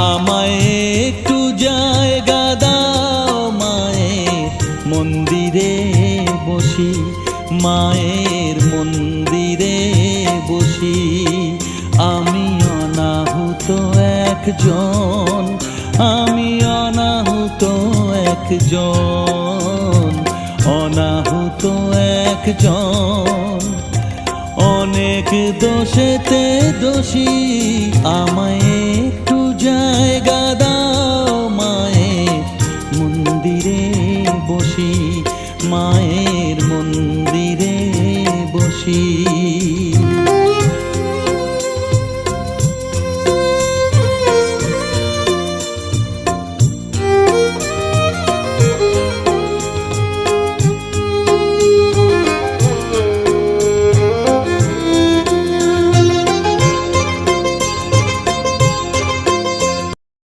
আমায় একটু জায়গা দাও মায়ের মন্দিরে বসি, মায়ের মন্দিরে বসি। আমি অনাহুত একজন, আমি অনাহুত একজন, অনাহুত একজন। অনেক দোষেতে দোষী, আমায় একটু জায়গা